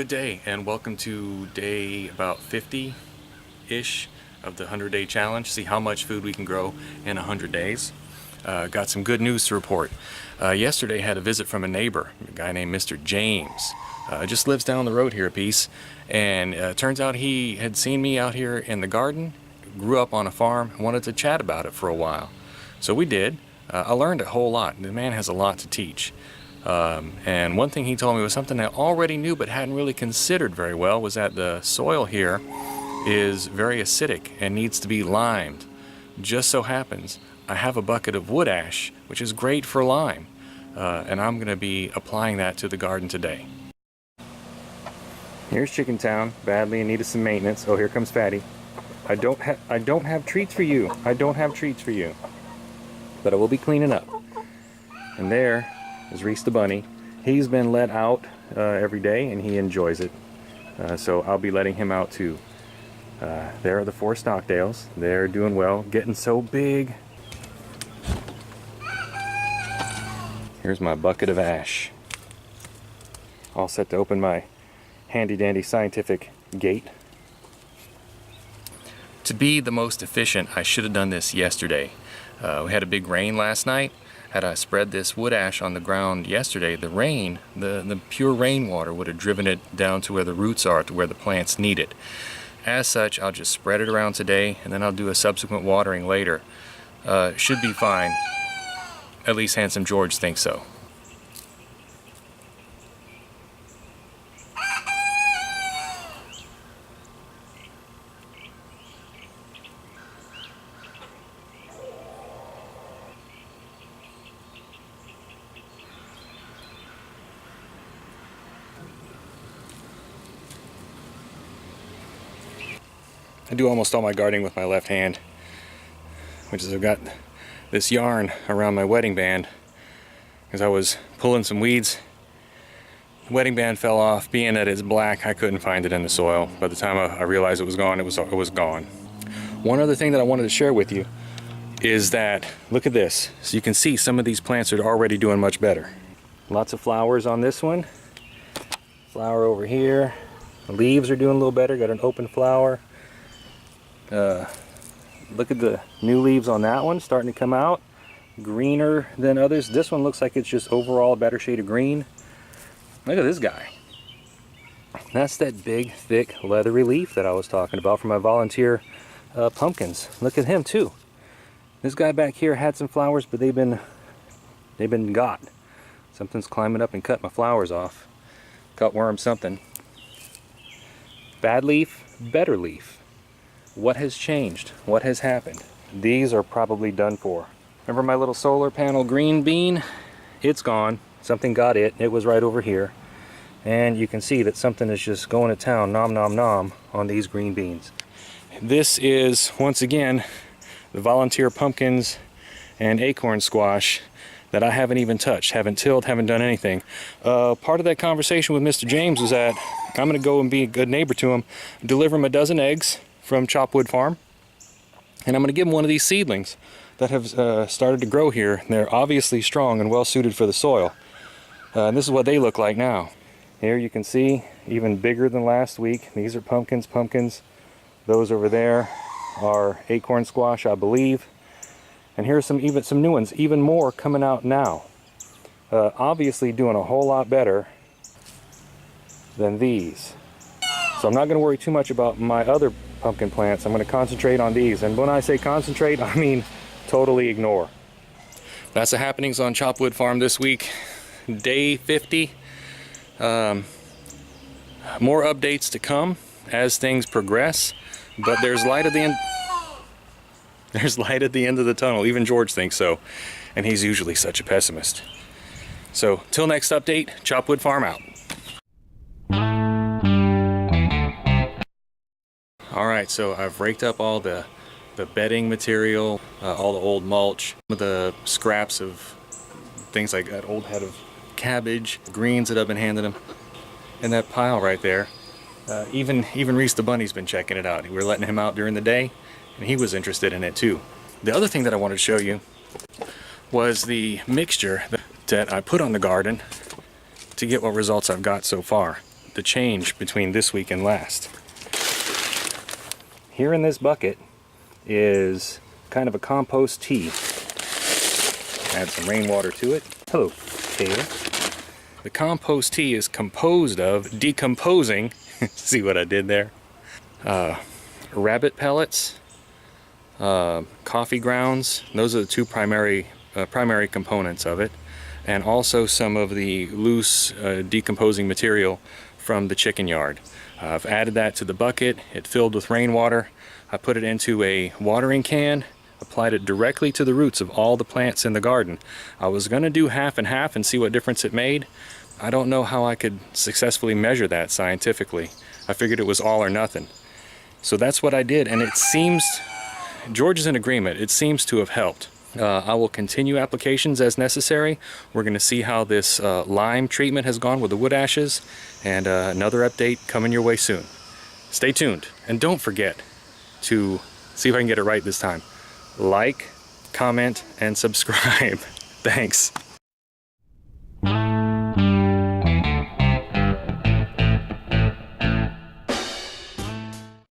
Good day, and welcome to day about 50-ish of the 100-day challenge. See how much food we can grow in 100 days. Got some good news to report. Yesterday had a visit from a neighbor, a guy named Mr. James. Just lives down the road here a piece, and turns out he had seen me out here in the garden, grew up on a farm, and wanted to chat about it for a while. So we did. I learned a whole lot. The man has a lot to teach. And one thing he told me was something I already knew but hadn't really considered very well, was that the soil here is very acidic and needs to be limed. Just so happens I have a bucket of wood ash, which is great for lime, and I'm going to be applying that to the garden today. Here's Chicken Town, badly in need of some maintenance. Oh, here comes Fatty. I don't have treats for you. I don't have treats for you. But I will be cleaning up. And there is Reese the bunny. He's been let out every day and he enjoys it. So I'll be letting him out too. There are the 4 Stockdales. They're doing well, getting so big. Here's my bucket of ash. All set to open my handy dandy scientific gate. To be the most efficient, I should have done this yesterday. We had a big rain last night. Had I spread this wood ash on the ground yesterday, the rain, the pure rainwater would have driven it down to where the roots are, to where the plants need it. As such, I'll just spread it around today, and then I'll do a subsequent watering later. Should be fine. At least Handsome George thinks so. I do almost all my gardening with my left hand, which is I've got this yarn around my wedding band because I was pulling some weeds. The wedding band fell off. Being that it's black, I couldn't find it in the soil. By the time I realized it was gone, it was gone. One other thing that I wanted to share with you is that, look at this. So you can see some of these plants are already doing much better. Lots of flowers on this one. Flower over here. The leaves are doing a little better. Got an open flower. Look at the new leaves on that one, starting to come out. Greener than others. This one looks like it's just overall a better shade of green. Look at this guy. That's that big, thick, leathery leaf that I was talking about from my volunteer pumpkins. Look at him too. This guy back here had some flowers, but they've been got. Something's climbing up and cut my flowers off. Cut worm something. Bad leaf, better leaf. What has changed? What has happened? These are probably done for. Remember my little solar panel green bean? It's gone. Something got it. It was right over here. And you can see that something is just going to town, nom nom nom, on these green beans. This is, once again, the volunteer pumpkins and acorn squash that I haven't even touched, haven't tilled, haven't done anything. Part of that conversation with Mr. James was that I'm going to go and be a good neighbor to him, deliver him a dozen eggs from Chopwood Farm, and I'm going to give them one of these seedlings that have started to grow here. They're obviously strong and well suited for the soil. And this is what they look like now. Here you can see even bigger than last week. These are pumpkins. Those over there are acorn squash, I believe. And here's some new ones, even more coming out now. Obviously doing a whole lot better than these. So I'm not going to worry too much about my other pumpkin plants. I'm going to concentrate on these. And when I say concentrate, I mean totally ignore. That's the happenings on Chopwood Farm this week. Day 50. More updates to come as things progress. But there's light at the end. There's light at the end of the tunnel. Even George thinks so. And he's usually such a pessimist. So, till next update, Chopwood Farm out. Alright, so I've raked up all the bedding material, all the old mulch, some of the scraps of things like that old head of cabbage, greens that I've been handing them, and that pile right there. Even Reese the bunny's been checking it out. We were letting him out during the day, and he was interested in it too. The other thing that I wanted to show you was the mixture that I put on the garden to get what results I've got so far. the change between this week and last. Here in this bucket is kind of a compost tea. Add some rainwater to it. Hello, Taylor. The compost tea is composed of decomposing, see what I did there? Rabbit pellets, coffee grounds. Those are the two primary components of it, and also some of the loose decomposing material from the chicken yard. I've added that to the bucket. It filled with rainwater. I put it into a watering can, applied it directly to the roots of all the plants in the garden. I was going to do half and half and see what difference it made. I don't know how I could successfully measure that scientifically. I figured it was all or nothing. So that's what I did, and it seems, George is in agreement, it seems to have helped. I will continue applications as necessary. We're going to see how this lime treatment has gone with the wood ashes, and another update coming your way soon. Stay tuned, and don't forget to, see if I can get it right this time, like, comment, and subscribe. Thanks.